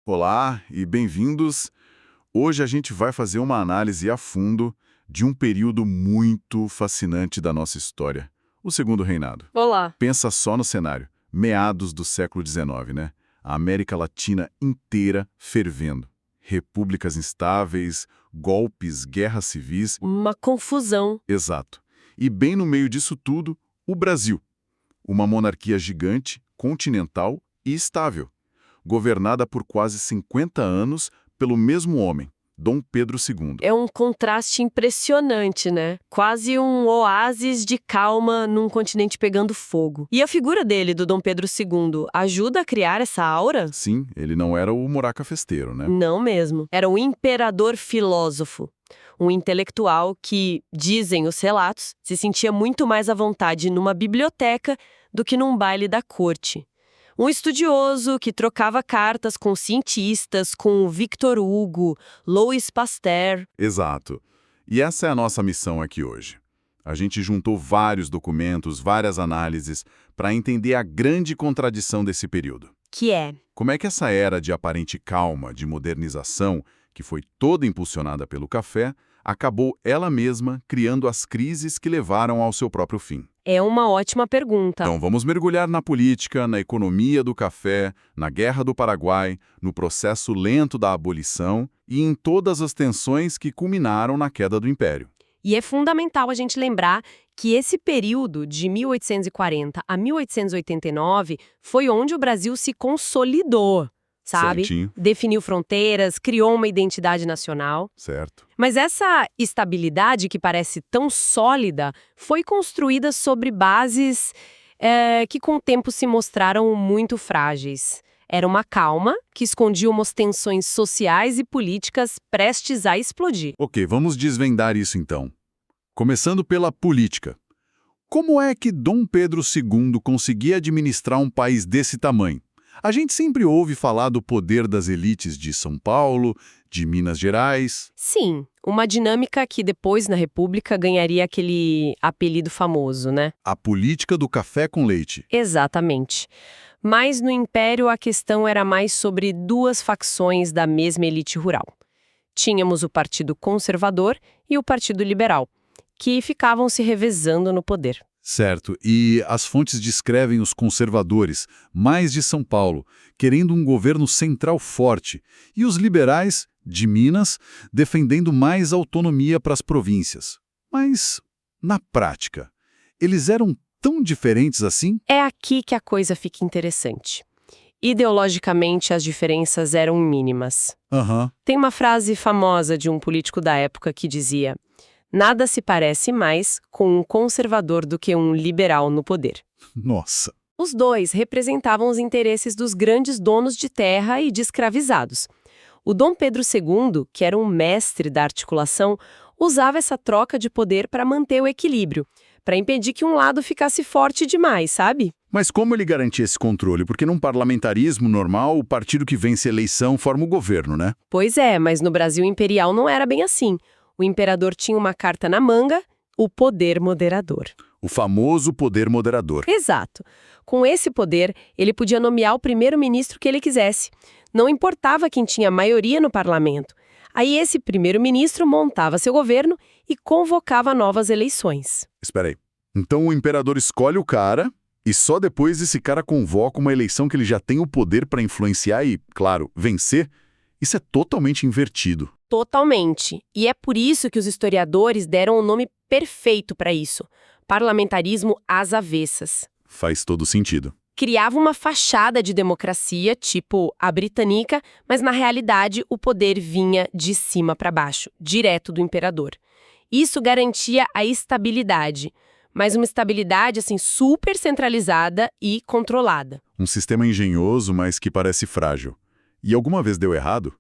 Olá e bem-vindos. Hoje a gente vai fazer uma análise a fundo de um período muito fascinante da nossa história, o Segundo Reinado. Olá. Pensa só no cenário, meados do século XIX, né? A América Latina inteira fervendo. Repúblicas instáveis, golpes, guerras civis. Uma confusão. Exato. E bem no meio disso tudo, o Brasil. Uma monarquia gigante, continental e estável, governada por quase 50 anos pelo mesmo homem, Dom Pedro II. É um contraste impressionante, né? Quase um oásis de calma num continente pegando fogo. E a figura dele, do Dom Pedro II, ajuda a criar essa aura? Sim, ele não era o muraca festeiro, né? Não mesmo. Era um imperador filósofo. Um intelectual que, dizem os relatos, se sentia muito mais à vontade numa biblioteca do que num baile da corte. Um estudioso que trocava cartas com cientistas, com Victor Hugo, Louis Pasteur. Exato. E essa é a nossa missão aqui hoje. A gente juntou vários documentos, várias análises, para entender a grande contradição desse período. Que é? Como é que essa era de aparente calma, de modernização, que foi toda impulsionada pelo café, acabou ela mesma criando as crises que levaram ao seu próprio fim? É uma ótima pergunta. Então vamos mergulhar na política, na economia do café, na Guerra do Paraguai, no processo lento da abolição e em todas as tensões que culminaram na queda do Império. E é fundamental a gente lembrar que esse período de 1840 a 1889 foi onde o Brasil se consolidou, sabe? Certinho. Definiu fronteiras, criou uma identidade nacional. Certo. Mas essa estabilidade, que parece tão sólida, foi construída sobre bases que com o tempo se mostraram muito frágeis. Era uma calma que escondia umas tensões sociais e políticas prestes a explodir. Ok, vamos desvendar isso então. Começando pela política. Como é que Dom Pedro II conseguia administrar um país desse tamanho? A gente sempre ouve falar do poder das elites de São Paulo, de Minas Gerais. Sim, uma dinâmica que depois, na República, ganharia aquele apelido famoso, né? A política do café com leite. Exatamente. Mas no Império a questão era mais sobre duas facções da mesma elite rural. Tínhamos o Partido Conservador e o Partido Liberal, que ficavam se revezando no poder. Certo, e as fontes descrevem os conservadores, mais de São Paulo, querendo um governo central forte, e os liberais, de Minas, defendendo mais autonomia para as províncias. Mas, na prática, eles eram tão diferentes assim? É aqui que a coisa fica interessante. Ideologicamente, as diferenças eram mínimas. Tem uma frase famosa de um político da época que dizia: nada se parece mais com um conservador do que um liberal no poder. Nossa! Os dois representavam os interesses dos grandes donos de terra e de escravizados. O Dom Pedro II, que era um mestre da articulação, usava essa troca de poder para manter o equilíbrio, para impedir que um lado ficasse forte demais, sabe? Mas como ele garantia esse controle? Porque num parlamentarismo normal, o partido que vence a eleição forma o governo, né? Pois é, mas no Brasil imperial não era bem assim. O imperador tinha uma carta na manga, o poder moderador. O famoso poder moderador. Exato. Com esse poder, ele podia nomear o primeiro-ministro que ele quisesse. Não importava quem tinha maioria no parlamento. Aí esse primeiro-ministro montava seu governo e convocava novas eleições. Espera aí. Então o imperador escolhe o cara e só depois esse cara convoca uma eleição que ele já tem o poder para influenciar e, claro, vencer? Isso é totalmente invertido. Totalmente. E é por isso que os historiadores deram o nome perfeito para isso: parlamentarismo às avessas. Faz todo sentido. Criava uma fachada de democracia, tipo a britânica, mas na realidade o poder vinha de cima para baixo, direto do imperador. Isso garantia a estabilidade, mas uma estabilidade assim super centralizada e controlada. Um sistema engenhoso, mas que parece frágil. E alguma vez deu errado?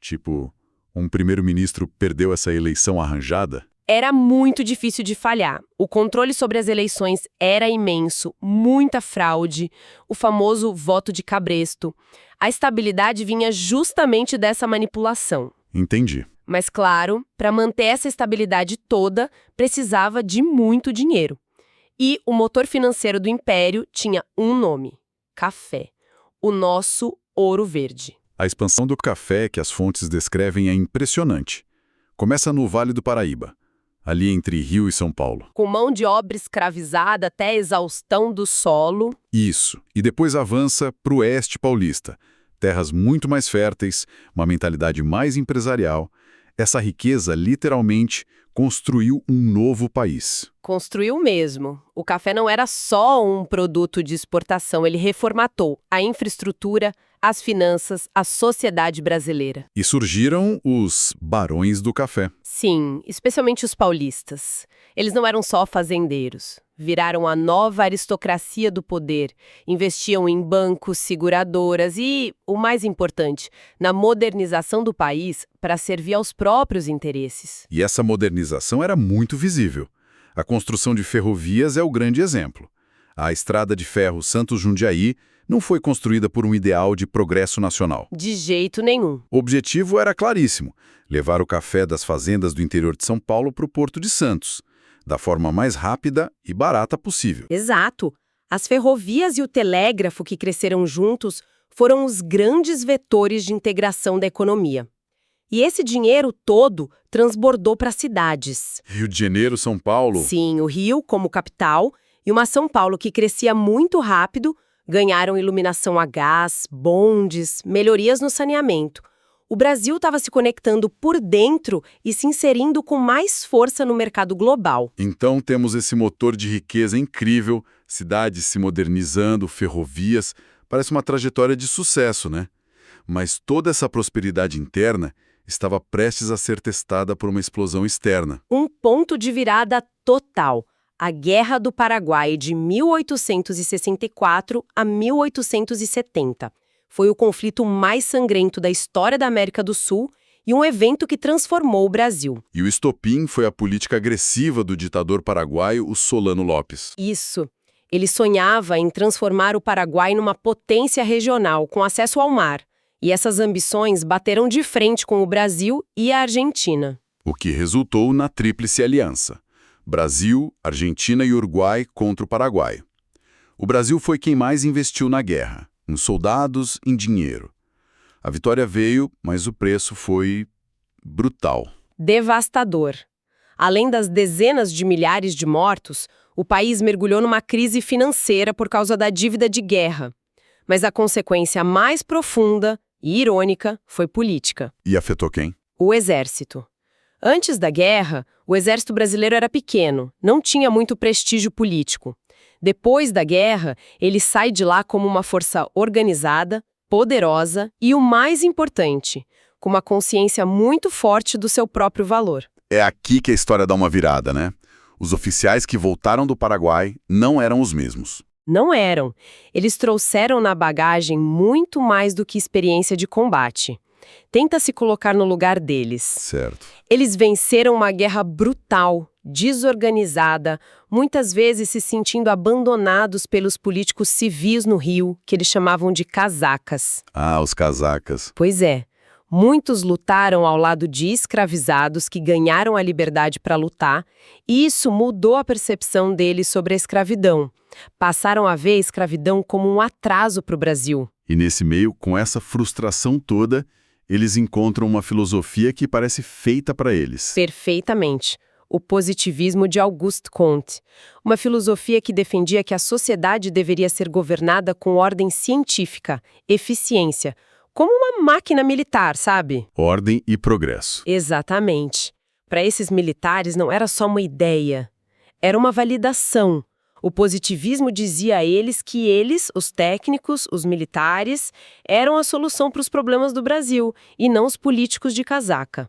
Tipo, um primeiro-ministro perdeu essa eleição arranjada? Era muito difícil de falhar. O controle sobre as eleições era imenso, muita fraude, o famoso voto de cabresto. A estabilidade vinha justamente dessa manipulação. Entendi. Mas, claro, para manter essa estabilidade toda, precisava de muito dinheiro. E o motor financeiro do império tinha um nome: café. O nosso ouro verde. A expansão do café que as fontes descrevem é impressionante. Começa no Vale do Paraíba, ali entre Rio e São Paulo. Com mão de obra escravizada até a exaustão do solo. Isso, e depois avança para o oeste paulista. Terras muito mais férteis, uma mentalidade mais empresarial. Essa riqueza, literalmente, construiu um novo país. Construiu mesmo. O café não era só um produto de exportação, ele reformatou a infraestrutura, as finanças, a sociedade brasileira. E surgiram os barões do café. Sim, especialmente os paulistas. Eles não eram só fazendeiros. Viraram a nova aristocracia do poder. Investiam em bancos, seguradoras e, o mais importante, na modernização do país para servir aos próprios interesses. E essa modernização era muito visível. A construção de ferrovias é o grande exemplo. A estrada de ferro Santos-Jundiaí não foi construída por um ideal de progresso nacional. De jeito nenhum. O objetivo era claríssimo: levar o café das fazendas do interior de São Paulo para o Porto de Santos, da forma mais rápida e barata possível. Exato. As ferrovias e o telégrafo que cresceram juntos foram os grandes vetores de integração da economia. E esse dinheiro todo transbordou para cidades. Rio de Janeiro, São Paulo. Sim, o Rio como capital e uma São Paulo que crescia muito rápido, ganharam iluminação a gás, bondes, melhorias no saneamento. O Brasil estava se conectando por dentro e se inserindo com mais força no mercado global. Então temos esse motor de riqueza incrível, cidades se modernizando, ferrovias. Parece uma trajetória de sucesso, né? Mas toda essa prosperidade interna estava prestes a ser testada por uma explosão externa. Um ponto de virada total. A Guerra do Paraguai de 1864 a 1870. Foi o conflito mais sangrento da história da América do Sul e um evento que transformou o Brasil. E o estopim foi a política agressiva do ditador paraguaio, o Solano Lopes. Isso. Ele sonhava em transformar o Paraguai numa potência regional com acesso ao mar. E essas ambições bateram de frente com o Brasil e a Argentina. O que resultou na Tríplice Aliança: Brasil, Argentina e Uruguai contra o Paraguai. O Brasil foi quem mais investiu na guerra, em soldados, em dinheiro. A vitória veio, mas o preço foi brutal. Devastador. Além das dezenas de milhares de mortos, o país mergulhou numa crise financeira por causa da dívida de guerra. Mas a consequência mais profunda e irônica foi política. E afetou quem? O Exército. Antes da guerra, o Exército brasileiro era pequeno, não tinha muito prestígio político. Depois da guerra, ele sai de lá como uma força organizada, poderosa e, o mais importante, com uma consciência muito forte do seu próprio valor. É aqui que a história dá uma virada, né? Os oficiais que voltaram do Paraguai não eram os mesmos. Não eram. Eles trouxeram na bagagem muito mais do que experiência de combate. Tenta se colocar no lugar deles. Certo. Eles venceram uma guerra brutal, desorganizada, muitas vezes se sentindo abandonados pelos políticos civis no Rio, que eles chamavam de casacas. Ah, os casacas. Pois é. Muitos lutaram ao lado de escravizados que ganharam a liberdade para lutar, e isso mudou a percepção deles sobre a escravidão. Passaram a ver a escravidão como um atraso para o Brasil. E nesse meio, com essa frustração toda, eles encontram uma filosofia que parece feita para eles. Perfeitamente. O positivismo de Auguste Comte. Uma filosofia que defendia que a sociedade deveria ser governada com ordem científica, eficiência, como uma máquina militar, sabe? Ordem e progresso. Exatamente. Para esses militares não era só uma ideia, era uma validação. O positivismo dizia a eles que eles, os técnicos, os militares, eram a solução para os problemas do Brasil, e não os políticos de casaca.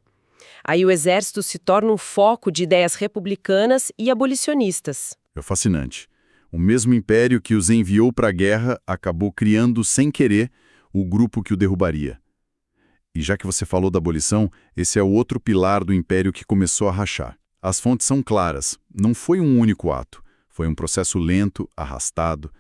Aí o exército se torna um foco de ideias republicanas e abolicionistas. É fascinante. O mesmo império que os enviou para a guerra acabou criando, sem querer, o grupo que o derrubaria. E já que você falou da abolição, esse é o outro pilar do império que começou a rachar. As fontes são claras, não foi um único ato. Foi um processo lento, arrastado.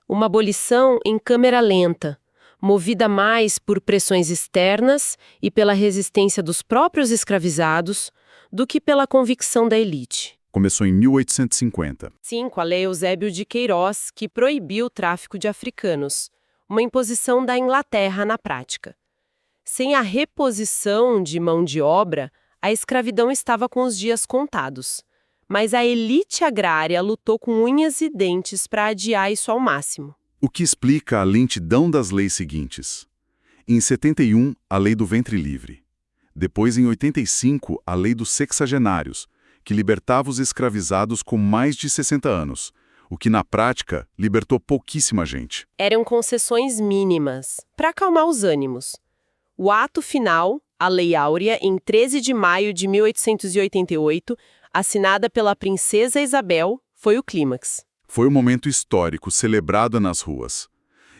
Uma abolição em câmera lenta, movida mais por pressões externas e pela resistência dos próprios escravizados do que pela convicção da elite. Começou em 1850. Sim, com a Lei Eusébio de Queiroz, que proibiu o tráfico de africanos, uma imposição da Inglaterra na prática. Sem a reposição de mão de obra, a escravidão estava com os dias contados. Mas a elite agrária lutou com unhas e dentes para adiar isso ao máximo. O que explica a lentidão das leis seguintes. Em 71, a Lei do Ventre Livre. Depois, em 85, a Lei dos Sexagenários, que libertava os escravizados com mais de 60 anos, o que, na prática, libertou pouquíssima gente. Eram concessões mínimas, para acalmar os ânimos. O ato final, a Lei Áurea, em 13 de maio de 1888, assinada pela princesa Isabel, foi o clímax. Foi um momento histórico, celebrado nas ruas.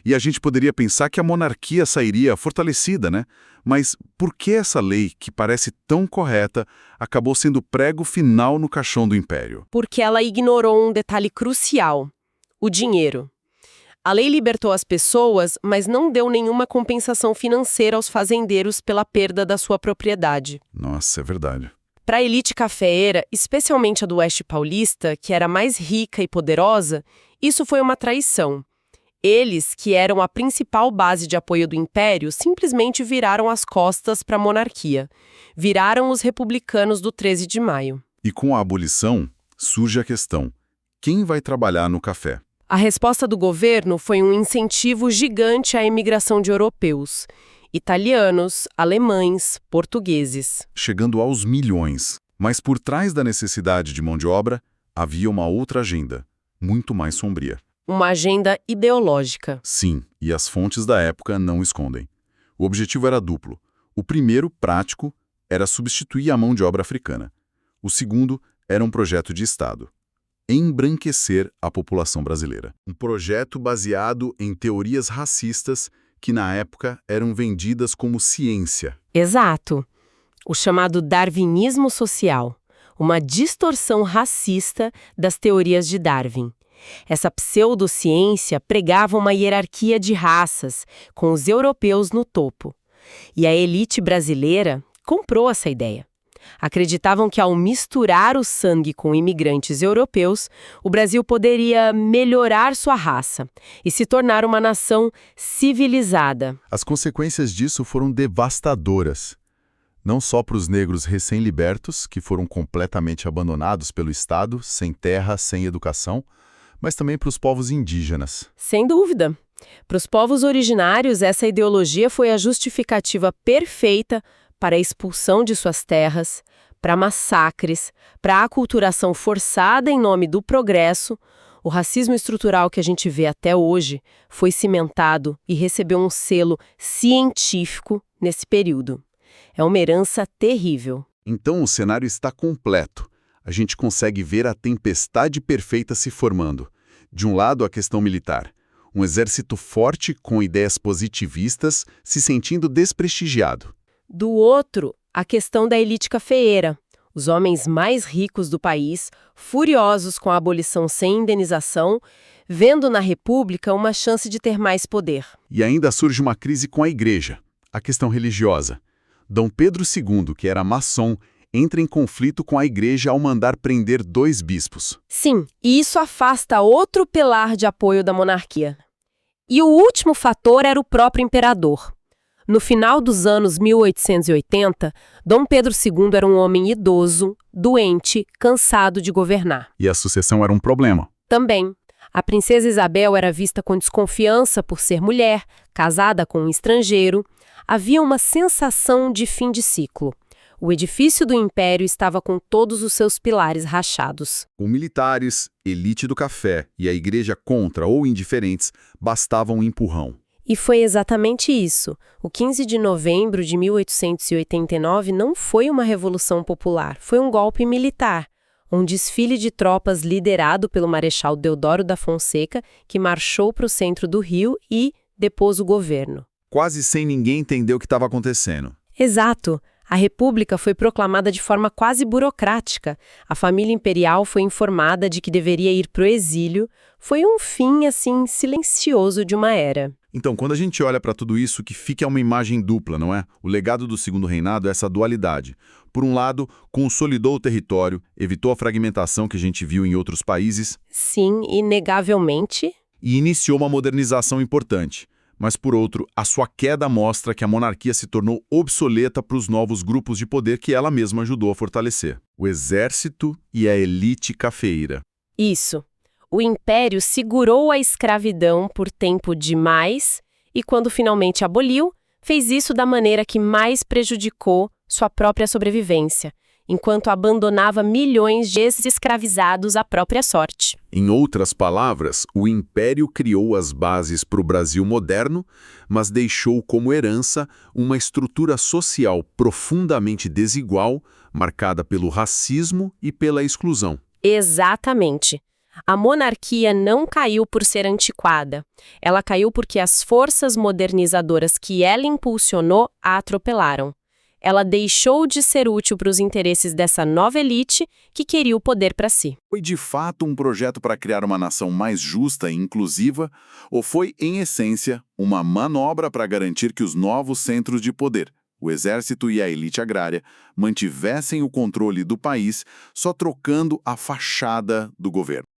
E a gente poderia pensar que a monarquia sairia fortalecida, né? Mas por que essa lei, que parece tão correta, acabou sendo o prego final no caixão do império? Porque ela ignorou um detalhe crucial: o dinheiro. A lei libertou as pessoas, mas não deu nenhuma compensação financeira aos fazendeiros pela perda da sua propriedade. Nossa, é verdade. Para a elite cafeeira, especialmente a do Oeste Paulista, que era mais rica e poderosa, isso foi uma traição. Eles, que eram a principal base de apoio do Império, simplesmente viraram as costas para a monarquia. Viraram os republicanos do 13 de maio. E com a abolição, surge a questão: quem vai trabalhar no café? A resposta do governo foi um incentivo gigante à imigração de europeus. Italianos, alemães, portugueses. Chegando aos milhões. Mas por trás da necessidade de mão de obra, havia uma outra agenda, muito mais sombria. Uma agenda ideológica. Sim, e as fontes da época não escondem. O objetivo era duplo. O primeiro, prático, era substituir a mão de obra africana. O segundo era um projeto de Estado: embranquecer a população brasileira. Um projeto baseado em teorias racistas que, na época, eram vendidas como ciência. Exato. O chamado darwinismo social. Uma distorção racista das teorias de Darwin. Essa pseudociência pregava uma hierarquia de raças, com os europeus no topo. E a elite brasileira comprou essa ideia. Acreditavam que, ao misturar o sangue com imigrantes europeus, o Brasil poderia melhorar sua raça e se tornar uma nação civilizada. As consequências disso foram devastadoras. Não só para os negros recém-libertos, que foram completamente abandonados pelo Estado, sem terra, sem educação, mas também para os povos indígenas. Sem dúvida. Para os povos originários, essa ideologia foi a justificativa perfeita para a expulsão de suas terras, para massacres, para a aculturação forçada em nome do progresso. O racismo estrutural que a gente vê até hoje foi cimentado e recebeu um selo científico nesse período. É uma herança terrível. Então o cenário está completo. A gente consegue ver a tempestade perfeita se formando. De um lado, a questão militar. Um exército forte com ideias positivistas se sentindo desprestigiado. Do outro, a questão da elite cafeeira. Os homens mais ricos do país, furiosos com a abolição sem indenização, vendo na República uma chance de ter mais poder. E ainda surge uma crise com a igreja, a questão religiosa. Dom Pedro II, que era maçom, entra em conflito com a igreja ao mandar prender 2 bispos. Sim, e isso afasta outro pilar de apoio da monarquia. E o último fator era o próprio imperador. No final dos anos 1880, Dom Pedro II era um homem idoso, doente, cansado de governar. E a sucessão era um problema. Também, a princesa Isabel era vista com desconfiança por ser mulher, casada com um estrangeiro. Havia uma sensação de fim de ciclo. O edifício do império estava com todos os seus pilares rachados. Com militares, elite do café e a igreja contra ou indiferentes, bastava um empurrão. E foi exatamente isso. O 15 de novembro de 1889 não foi uma revolução popular, foi um golpe militar. Um desfile de tropas liderado pelo Marechal Deodoro da Fonseca, que marchou para o centro do Rio e depôs o governo. Quase sem ninguém entender o que estava acontecendo. Exato. A República foi proclamada de forma quase burocrática. A família imperial foi informada de que deveria ir para o exílio. Foi um fim, assim, silencioso de uma era. Então, quando a gente olha para tudo isso, que fica uma imagem dupla, não é? O legado do Segundo Reinado é essa dualidade. Por um lado, consolidou o território, evitou a fragmentação que a gente viu em outros países. Sim, inegavelmente. E iniciou uma modernização importante. Mas, por outro, a sua queda mostra que a monarquia se tornou obsoleta para os novos grupos de poder que ela mesma ajudou a fortalecer: o exército e a elite cafeeira. Isso. O império segurou a escravidão por tempo demais e, quando finalmente aboliu, fez isso da maneira que mais prejudicou sua própria sobrevivência, enquanto abandonava milhões de ex-escravizados à própria sorte. Em outras palavras, o Império criou as bases para o Brasil moderno, mas deixou como herança uma estrutura social profundamente desigual, marcada pelo racismo e pela exclusão. Exatamente. A monarquia não caiu por ser antiquada. Ela caiu porque as forças modernizadoras que ela impulsionou a atropelaram. Ela deixou de ser útil para os interesses dessa nova elite que queria o poder para si. Foi de fato um projeto para criar uma nação mais justa e inclusiva, ou foi, em essência, uma manobra para garantir que os novos centros de poder, o exército e a elite agrária, mantivessem o controle do país, só trocando a fachada do governo?